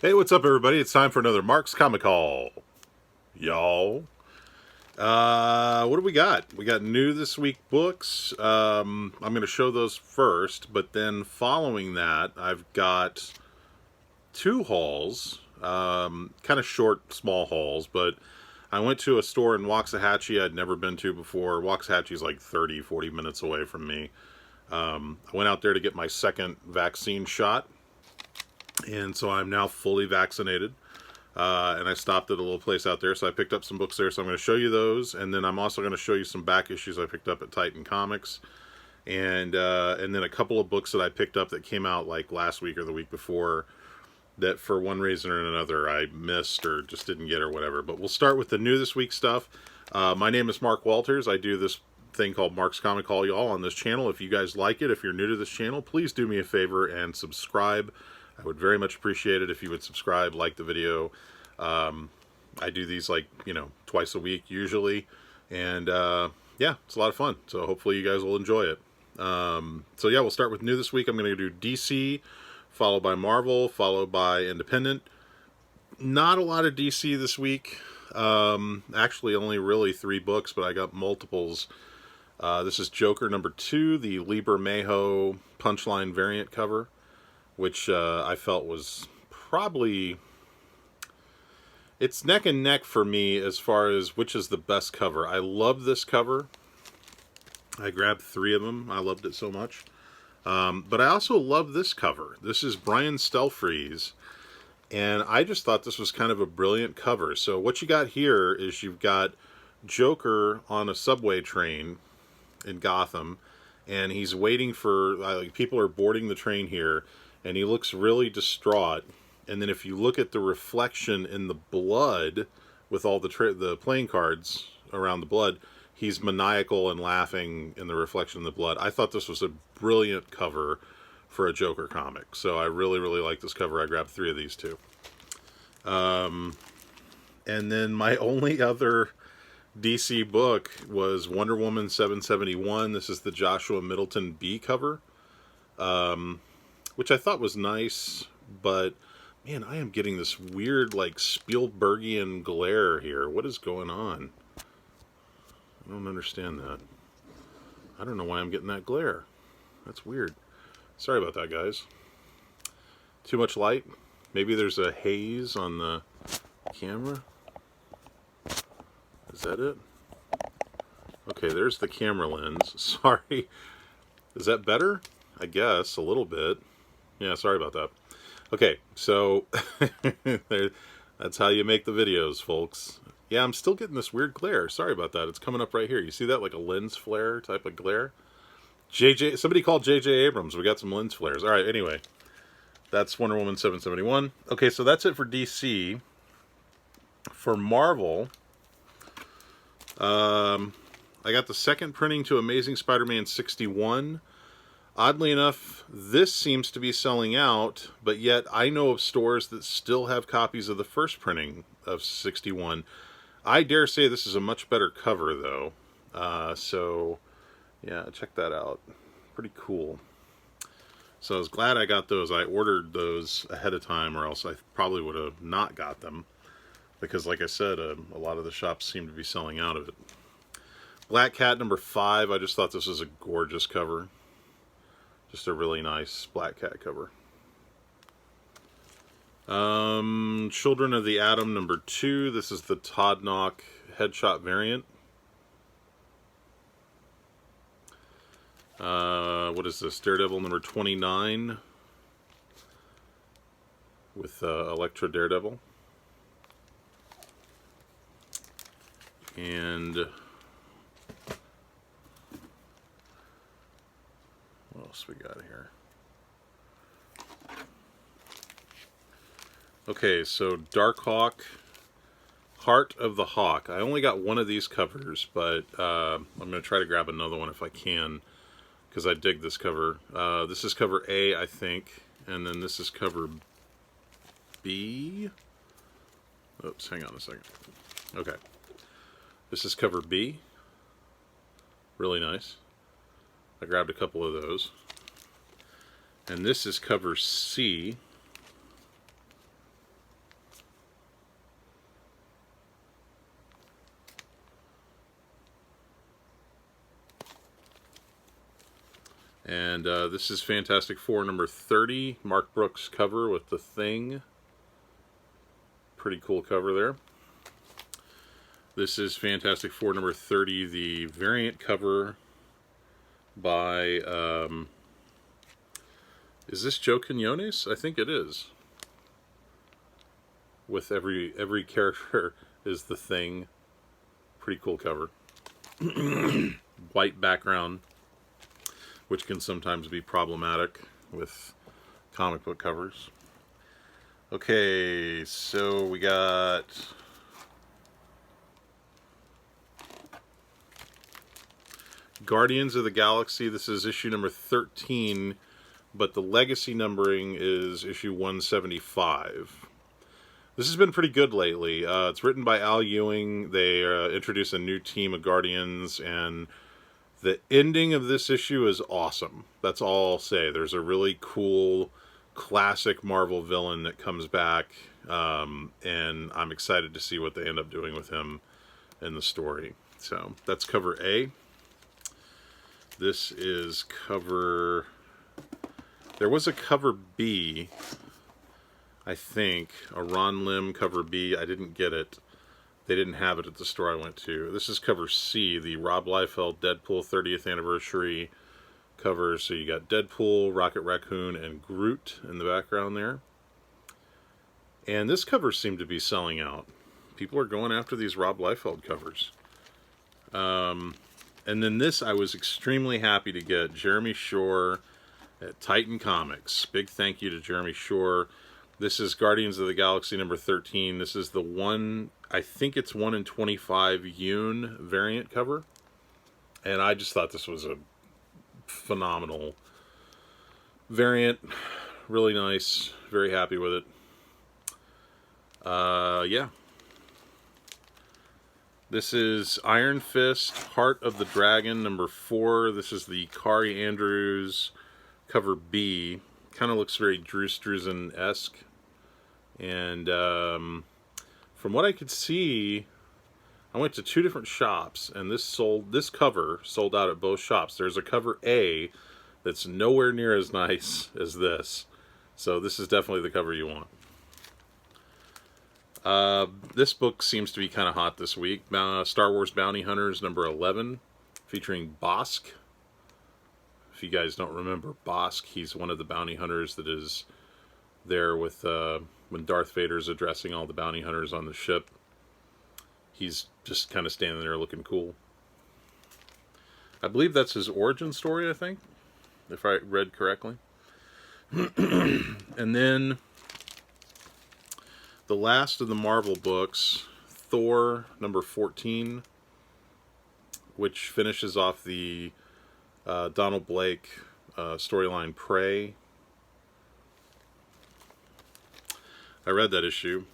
Hey, what's up, everybody? It's time for another Mark's Comic Haul, y'all. What do we got? We got new this week books. I'm going to show those first, but then following that, I've got two hauls, kind of short, small hauls, but I went to a store in Waxahachie I'd never been to before. Waxahachie is like 30, 40 minutes away from me. I went out there to get my second vaccine shot, and so I'm now fully vaccinated. And I stopped at a little place out there, so I picked up some books there. So I'm going to show you those, and then I'm also going to show you some back issues I picked up at Titan Comics, and then a couple of books that I picked up that came out like last week or the week before that for one reason or another I missed or just didn't get or whatever. But we'll start with the new this week stuff. My name is Mark Walters. I do this thing called Mark's Comic Haul, y'all, on this channel. If you guys like it, if you're new to this channel, please do me a favor and subscribe. I would very much appreciate it if you would subscribe, like the video. I do these like, twice a week usually. And yeah, it's a lot of fun. So hopefully you guys will enjoy it. So yeah, we'll start with new this week. I'm going to do DC, followed by Marvel, followed by Independent. Not a lot of DC this week. Actually, only really 3 books, but I got multiples. This is Joker number 2, the Liber Mayho Punchline variant cover, which I felt was probably... It's neck and neck for me as far as which is the best cover. I love this cover. I grabbed 3 of them. I loved it so much. But I also love this cover. This is Brian Stelfreeze. And I just thought this was kind of a brilliant cover. So what you got here is you've got Joker on a subway train in Gotham. And he's waiting for... people are boarding the train here. And he looks really distraught. And then if you look at the reflection in the blood with all the playing cards around the blood, he's maniacal and laughing in the reflection in the blood. I thought this was a brilliant cover for a Joker comic. So I really, really like this cover. I grabbed 3 of these too. And then my only other DC book was Wonder Woman 771. This is the Joshua Middleton B cover, which I thought was nice, but... Man, I am getting this weird, like, Spielbergian glare here. What is going on? I don't understand that. I don't know why I'm getting that glare. That's weird. Sorry about that, guys. Too much light? Maybe there's a haze on the camera? Is that it? Okay, there's the camera lens. Sorry. Is that better? I guess, a little bit. Yeah, sorry about that. Okay, so that's how you make the videos, folks. Yeah, I'm still getting this weird glare. Sorry about that. It's coming up right here. You see that? Like a lens flare type of glare? Somebody called J.J. Abrams. We got some lens flares. All right, anyway. That's Wonder Woman 771. Okay, so that's it for DC. For Marvel, I got the second printing to Amazing Spider-Man 61. Oddly enough, this seems to be selling out, but yet I know of stores that still have copies of the first printing of 61. I dare say this is a much better cover, though. So, yeah, check that out. Pretty cool. So I was glad I got those. I ordered those ahead of time, or else I probably would have not got them. Because, like I said, a lot of the shops seem to be selling out of it. Black Cat number 5, I just thought this was a gorgeous cover. Just a really nice Black Cat cover. Children of the Atom number 2. This is the Todd Knock headshot variant. What is this? Daredevil number 29 with Elektra Daredevil. And what else we got here? Okay, so Darkhawk, Heart of the Hawk. I only got one of these covers, but I'm going to try to grab another one if I can, because I dig this cover. This is cover A, I think, and then this is cover B. Oops, hang on a second. Okay. This is cover B. Really nice. I grabbed a couple of those. And this is cover C. And this is Fantastic Four number 30, Mark Brooks cover with the Thing. Pretty cool cover there. This is Fantastic Four number 30, the variant cover by, is this Joe Quinones? I think it is. With every character is the Thing. Pretty cool cover. White background, which can sometimes be problematic with comic book covers. Okay, so we got Guardians of the Galaxy. This is issue number 13, but the legacy numbering is issue 175. This has been pretty good lately. It's written by Al Ewing. They introduce a new team of Guardians, and the ending of this issue is awesome. That's all I'll say. There's a really cool, classic Marvel villain that comes back, and I'm excited to see what they end up doing with him in the story. So that's cover A. This is cover... There was a cover B, I think, a Ron Lim cover B. I didn't get it. They didn't have it at the store I went to. This is cover C, the Rob Liefeld Deadpool 30th anniversary cover. So you got Deadpool, Rocket Raccoon, and Groot in the background there. And this cover seemed to be selling out. People are going after these Rob Liefeld covers. And then this I was extremely happy to get. Jeremy Shore at Titan Comics. Big thank you to Jeremy Shore. This is Guardians of the Galaxy number 13. This is the one, I think it's 1 in 25 Yoon variant cover. And I just thought this was a phenomenal variant. Really nice. Very happy with it. Yeah. This is Iron Fist, Heart of the Dragon number 4. This is the Kari Andrews cover B. Kind of looks very Drew Struzan-esque. And from what I could see, I went to 2 different shops, and this cover sold out at both shops. There's a cover A that's nowhere near as nice as this. So this is definitely the cover you want. This book seems to be kind of hot this week. Star Wars Bounty Hunters number 11, featuring Bosk. If you guys don't remember Bosk, he's one of the bounty hunters that is there with when Darth Vader's addressing all the bounty hunters on the ship. He's just kind of standing there looking cool. I believe that's his origin story, I think, if I read correctly. And then the last of the Marvel books, Thor number 14, which finishes off the Donald Blake storyline Prey. I read that issue.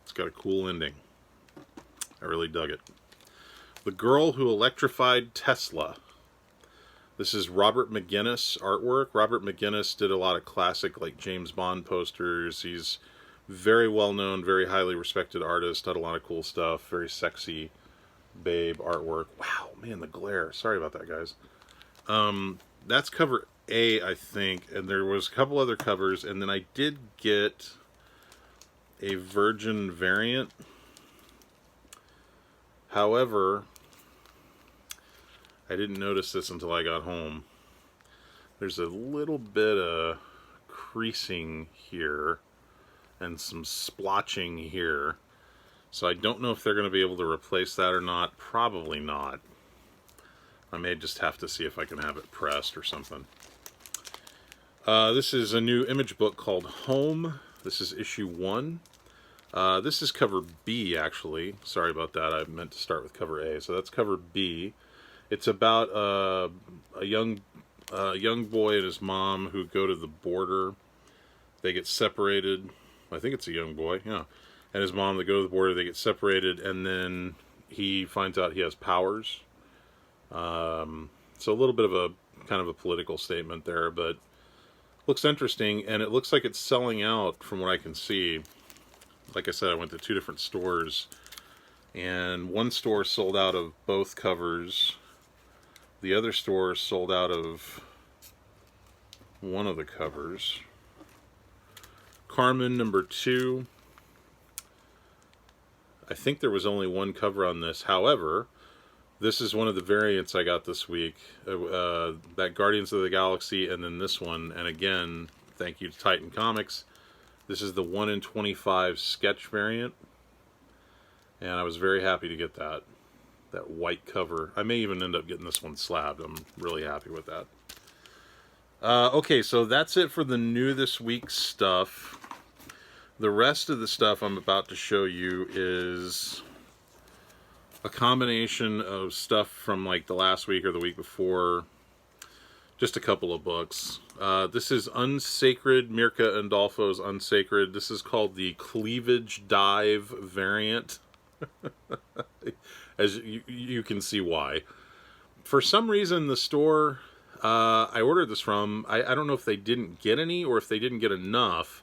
It's got a cool ending. I really dug it. The Girl Who Electrified Tesla. This is Robert Mcginnis artwork. Robert Mcginnis did a lot of classic, like, James Bond posters. He's very well known, very highly respected artist. Did a lot of cool stuff. Very sexy babe artwork. Wow, man, the glare. Sorry about that, guys. That's cover A, I think. And there was a couple other covers. And then I did get a Virgin variant. However, I didn't notice this until I got home. There's a little bit of creasing here and some splotching here. So I don't know if they're going to be able to replace that or not. Probably not. I may just have to see if I can have it pressed or something. This is a new Image book called Home. This is issue 1. This is cover B, actually. Sorry about that. I meant to start with cover A. So that's cover B. It's about a young boy and his mom who go to the border. They get separated. I think it's a young boy, yeah. And his mom, they go to the border, they get separated, and then he finds out he has powers. So a little bit of a kind of a political statement there, but looks interesting, and it looks like it's selling out from what I can see. Like I said, I went to 2 different stores, and one store sold out of both covers. The other store sold out of one of the covers. Carmen number 2. I think there was only one cover on this. However, this is one of the variants I got this week. That Guardians of the Galaxy, and then this one. And again, thank you to Titan Comics. This is the 1 in 25 sketch variant. And I was very happy to get that. That white cover. I may even end up getting this one slabbed. I'm really happy with that. Okay, so that's it for the new this week stuff. The rest of the stuff I'm about to show you is a combination of stuff from like the last week or the week before. Just a couple of books. This is Unsacred, Mirka Andolfo's Unsacred. This is called the Cleavage Dive variant. As you can see why. For some reason, the store I ordered this from, I don't know if they didn't get any or if they didn't get enough.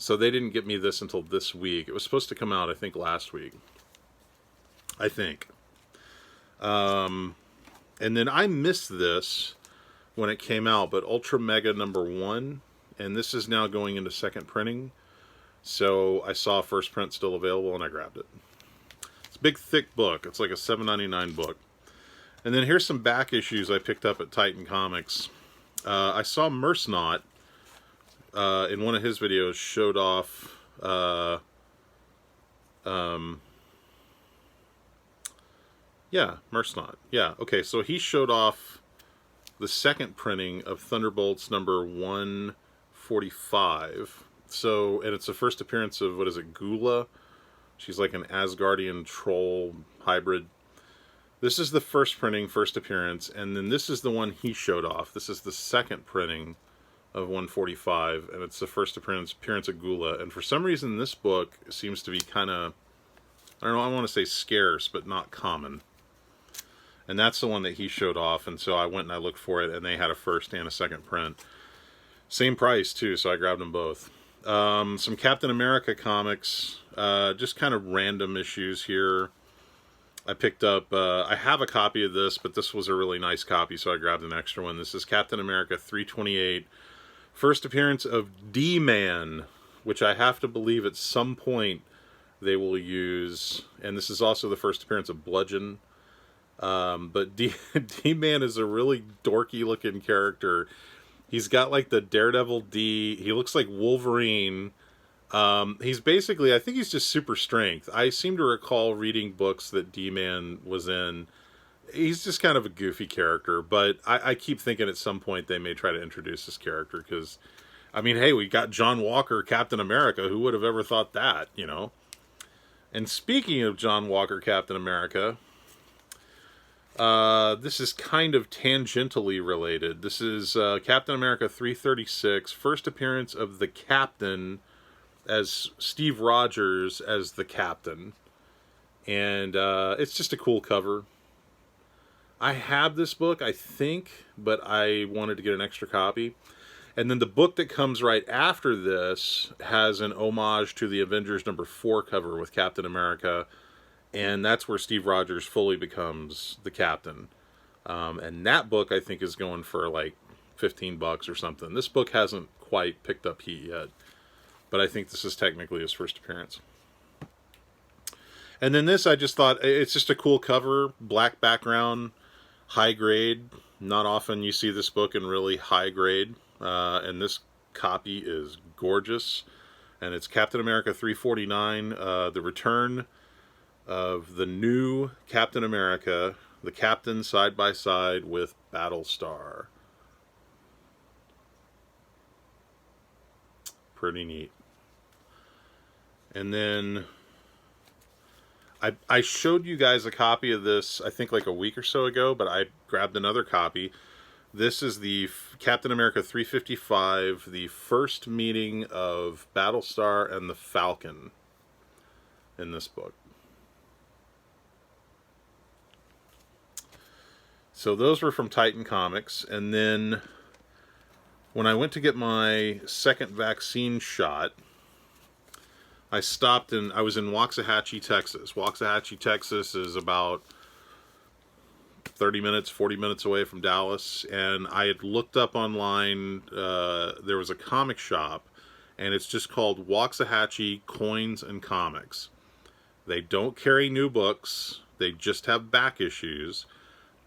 So they didn't get me this until this week. It was supposed to come out, I think, last week. I think. And then I missed this when it came out, but Ultra Mega number 1. And this is now going into second printing. So I saw first print still available and I grabbed it. It's a big, thick book. It's like a $7.99 book. And then here's some back issues I picked up at Titan Comics. I saw Mercenot. In one of his videos, showed off Mercenot. Yeah, okay, so he showed off the second printing of Thunderbolts number 145. So, and it's the first appearance of, what is it, Gula? She's like an Asgardian troll hybrid. This is the first printing, first appearance, and then this is the one he showed off. This is the second printing of 145, and it's the first appearance of Gula. And for some reason, this book seems to be kind of, I don't know, I want to say scarce, but not common. And that's the one that he showed off, and so I went and I looked for it, and they had a first and a second print. Same price, too, so I grabbed them both. Some Captain America comics, just kind of random issues here. I picked up, I have a copy of this, but this was a really nice copy, so I grabbed an extra one. This is Captain America 328. First appearance of D-Man, which I have to believe at some point they will use. And this is also the first appearance of Bludgeon. But D-Man is a really dorky looking character. He's got like the Daredevil D. He looks like Wolverine. He's basically, I think he's just super strength. I seem to recall reading books that D-Man was in. He's just kind of a goofy character, but I keep thinking at some point they may try to introduce this character because, I mean, hey, we got John Walker, Captain America. Who would have ever thought that, you know? And speaking of John Walker, Captain America, this is kind of tangentially related. This is Captain America 336, first appearance of the Captain as Steve Rogers as the Captain. And it's just a cool cover. I have this book, I think, but I wanted to get an extra copy. And then the book that comes right after this has an homage to the Avengers number 4 cover with Captain America. And that's where Steve Rogers fully becomes the Captain. And that book, I think, is going for like $15 or something. This book hasn't quite picked up heat yet. But I think this is technically his first appearance. And then this, I just thought, it's just a cool cover, black background, high grade. Not often you see this book in really high grade. And this copy is gorgeous. And it's Captain America 349, the return of the new Captain America, the Captain side by side with Battlestar. Pretty neat. And then I showed you guys a copy of this, I think like a week or so ago, but I grabbed another copy. This is the Captain America 355, the first meeting of Battlestar and the Falcon in this book. So those were from Titan Comics. And then when I went to get my second vaccine shot, I stopped and I was in Waxahachie, Texas. Waxahachie, Texas is about 30 minutes, 40 minutes away from Dallas, and I had looked up online, there was a comic shop, and it's just called Waxahachie Coins and Comics. They don't carry new books, they just have back issues,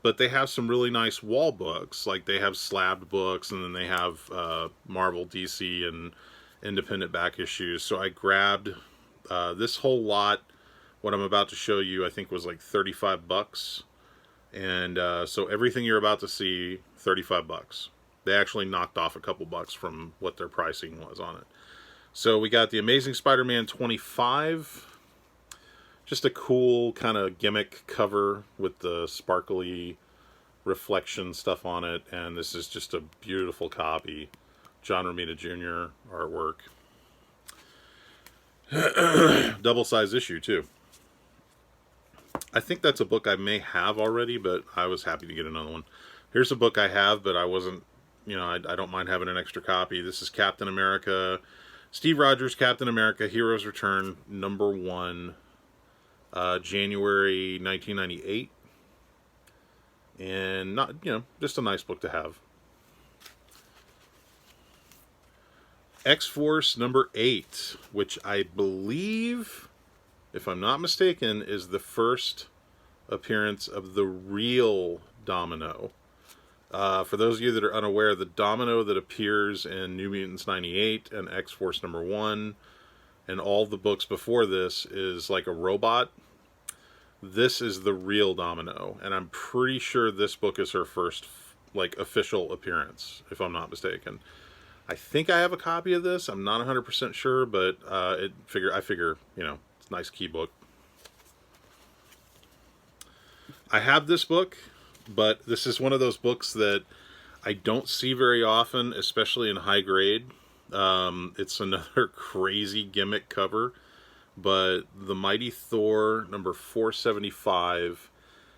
but they have some really nice wall books, like they have slabbed books, and then they have Marvel, DC, and independent back issues. So I grabbed this whole lot. What I'm about to show you, I think, was like 35 bucks. And so everything you're about to see, 35 bucks. They actually knocked off a couple bucks from what their pricing was on it. So we got the Amazing Spider-Man 25. Just a cool kind of gimmick cover with the sparkly reflection stuff on it. And this is just a beautiful copy. John Romita Jr. artwork. Double-size issue, too. I think that's a book I may have already, but I was happy to get another one. Here's a book I have, but I wasn't, you know, I don't mind having an extra copy. This is Captain America, Steve Rogers, Captain America, Heroes Return, #1, January 1998. And not, you know, just a nice book to have. X-Force #8, which I believe, if I'm not mistaken, is the first appearance of the real Domino. For those of you that are unaware, the Domino that appears in New Mutants 98 and X-Force #1 and all the books before this is like a robot. This is the real Domino, and I'm pretty sure this book is her first like official appearance, if I'm not mistaken. I think I have a copy of this. I'm not 100% sure, but I figure, you know, it's a nice key book. I have this book, but this is one of those books that I don't see very often, especially in high grade. It's another crazy gimmick cover, but the Mighty Thor number 475,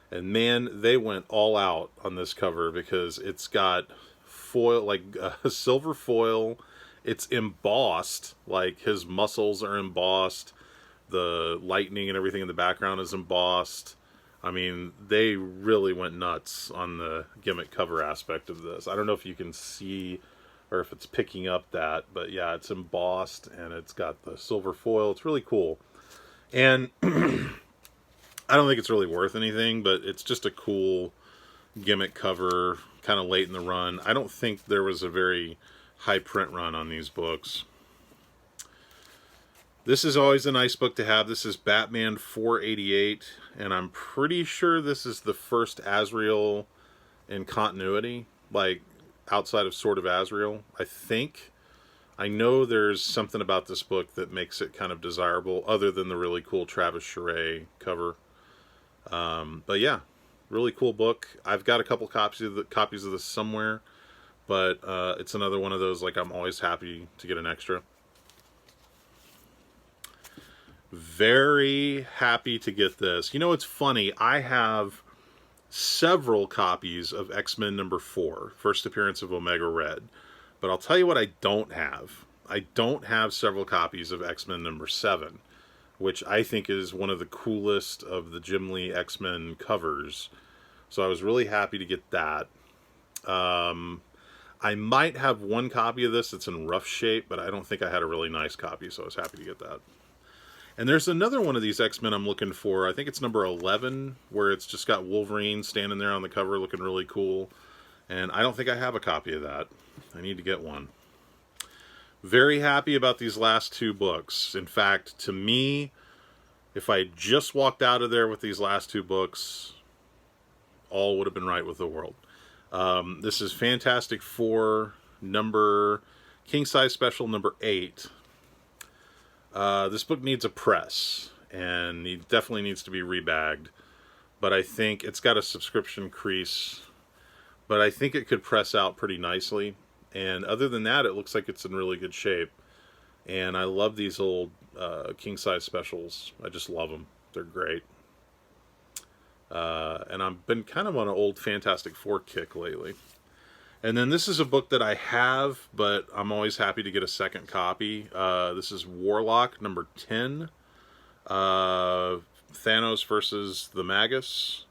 and man, they went all out on this cover because it's got foil, like silver foil. It's embossed, like his muscles are embossed. The lightning and everything in the background is embossed. I mean, they really went nuts on the gimmick cover aspect of this. I don't know if you can see or if it's picking up that, but yeah, it's embossed and it's got the silver foil. It's really cool. And I don't think it's really worth anything, but it's just a cool gimmick cover, kind of late in the run. I don't think there was a very high print run on these books. This is always a nice book to have. This is Batman 488, and I'm pretty sure this is the first Azrael in continuity, like outside of Sword of Azrael, I think. I know there's something about this book that makes it kind of desirable, other than the really cool Travis Charest cover. But yeah, really cool book. I've got a couple copies of this somewhere, but it's another one of those, like, I'm always happy to get an extra. Very happy to get this. You know, it's funny. I have several copies of X-Men #4, first appearance of Omega Red. But I'll tell you what I don't have. I don't have several copies of X-Men #7, which I think is one of the coolest of the Jim Lee X-Men covers. So I was really happy to get that. I might have one copy of this that's in rough shape, but I don't think I had a really nice copy, so I was happy to get that. And there's another one of these X-Men I'm looking for. I think it's #11, where it's just got Wolverine standing there on the cover looking really cool. And I don't think I have a copy of that. I need to get one. Very happy about these last two books. In fact, to me, if I just walked out of there with these last two books, all would have been right with the world. This is Fantastic Four King Size Special #8. This book needs a press, and it definitely needs to be rebagged. But I think it's got a subscription crease, but I think it could press out pretty nicely. And other than that, it looks like it's in really good shape. And I love these old king size specials. I just love them. They're great. And I've been kind of on an old Fantastic Four kick lately. And then this is a book that I have, but I'm always happy to get a second copy. This is Warlock #10. Thanos versus the Magus.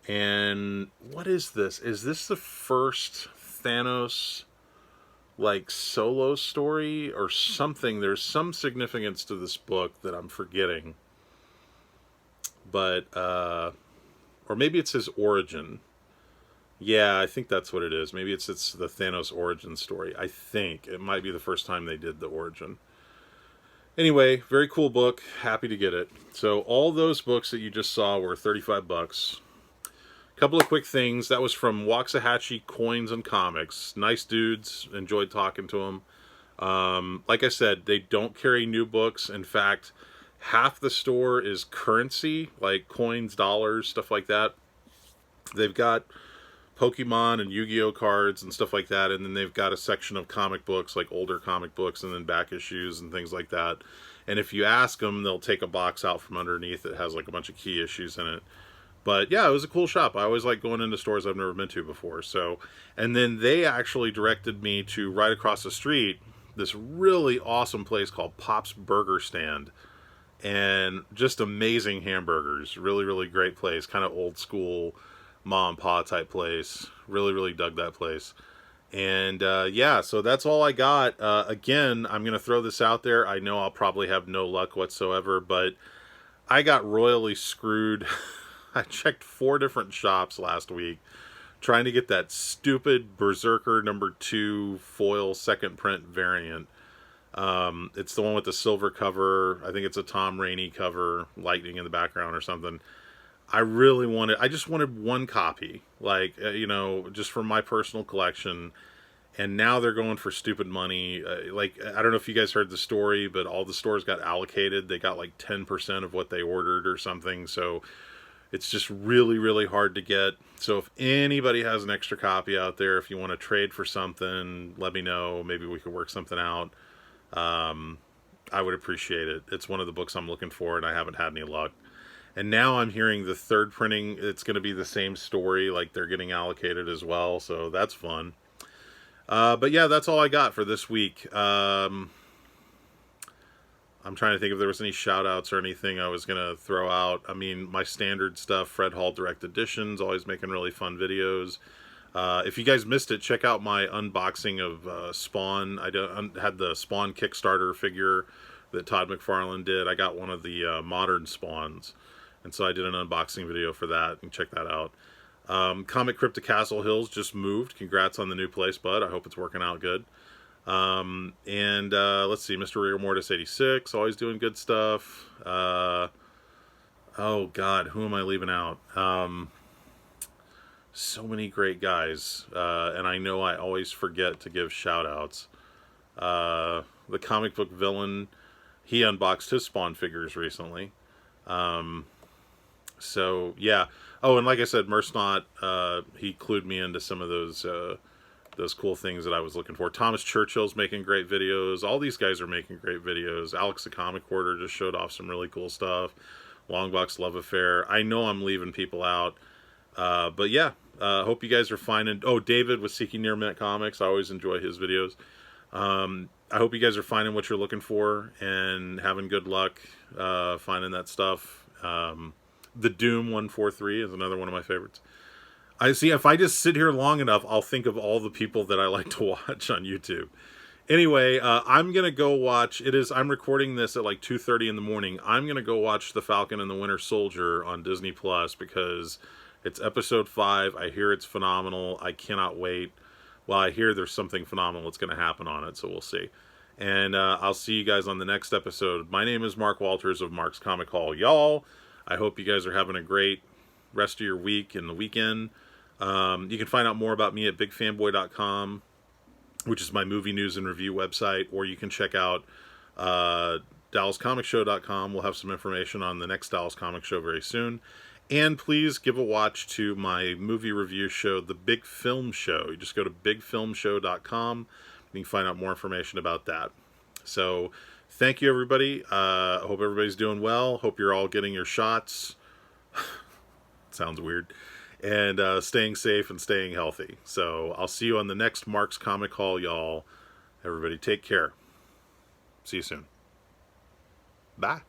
And what is this? Is this the first Thanos like solo story or something? There's some significance to this book that I'm forgetting. But or maybe it's his origin. Yeah, I think that's what it is. Maybe it's the Thanos origin story. I think it might be the first time they did the origin. Anyway, very cool book. Happy to get it. So all those books that you just saw were $35. Couple of quick things. That was from Waxahachie Coins and Comics. Nice dudes. Enjoyed talking to them. Like I said, they don't carry new books. In fact, half the store is currency, like coins, dollars, stuff like that. They've got Pokemon and Yu-Gi-Oh cards and stuff like that, and then they've got a section of comic books, like older comic books, and then back issues and things like that. And if you ask them, they'll take a box out from underneath that has like a bunch of key issues in it. But yeah, it was a cool shop. I always like going into stores I've never been to before. So, and then they actually directed me to right across the street, this really awesome place called Pop's Burger Stand. And just amazing hamburgers. Really, really great place. Kind of old school mom and pa type place. Really, really dug that place. And yeah, so that's all I got. Again, I'm going to throw this out there. I know I'll probably have no luck whatsoever, but I got royally screwed. I checked 4 different shops last week trying to get that stupid Berserker #2 foil second print variant. It's the one with the silver cover. I think it's a Tom Rainey cover, lightning in the background or something. I just wanted one copy, like, just for my personal collection. And now they're going for stupid money. Like, I don't know if you guys heard the story, but all the stores got allocated. They got like 10% of what they ordered or something. So it's just really, really hard to get. So if anybody has an extra copy out there, if you want to trade for something, let me know. Maybe we could work something out. I would appreciate it. It's one of the books I'm looking for, and I haven't had any luck. And now I'm hearing the third printing, it's going to be the same story, like they're getting allocated as well. So that's fun. But yeah, that's all I got for this week. I'm trying to think if there was any shout outs or anything I was going to throw out. I mean, my standard stuff, Fred Hall Direct Editions, always making really fun videos. If you guys missed it, check out my unboxing of Spawn. I had the Spawn Kickstarter figure that Todd McFarlane did. I got one of the modern Spawns. And so I did an unboxing video for that, and check that out. Comic Crypto Castle Hills just moved. Congrats on the new place, bud. I hope it's working out good. Let's see, Mr. Rigor Mortis 86, always doing good stuff. Oh God, who am I leaving out? So many great guys, and I know I always forget to give shout outs. The Comic Book Villain, he unboxed his Spawn figures recently. So yeah. Oh, and like I said, Mersnot, he clued me into some of those cool things that I was looking for. Thomas Churchill's making great videos. All these guys are making great videos. Alex the Comic Hoarder just showed off some really cool stuff. Longbox Love Affair. I know I'm leaving people out. But yeah, hope you guys are finding... Oh, David with Seeking Near Mint Comics. I always enjoy his videos. I hope you guys are finding what you're looking for and having good luck finding that stuff. The Doom 143 is another one of my favorites. I see, if I just sit here long enough, I'll think of all the people that I like to watch on YouTube. Anyway, I'm going to go watch, I'm recording this at like 2:30 in the morning. I'm going to go watch The Falcon and the Winter Soldier on Disney Plus because it's episode 5. I hear it's phenomenal. I cannot wait. Well, I hear there's something phenomenal that's going to happen on it, so we'll see. And I'll see you guys on the next episode. My name is Mark Walters of Mark's Comic Hall. Y'all, I hope you guys are having a great rest of your week and the weekend. You can find out more about me at bigfanboy.com, which is my movie news and review website, or you can check out DallasComicShow.com. We'll have some information on the next Dallas Comic Show very soon. And please give a watch to my movie review show, The Big Film Show. You just go to bigfilmshow.com. You can find out more information about that. So thank you, everybody. I hope everybody's doing well. Hope you're all getting your shots. Sounds weird. And staying safe and staying healthy. So I'll see you on the next Mark's Comic Hall, y'all. Everybody take care. See you soon. Bye.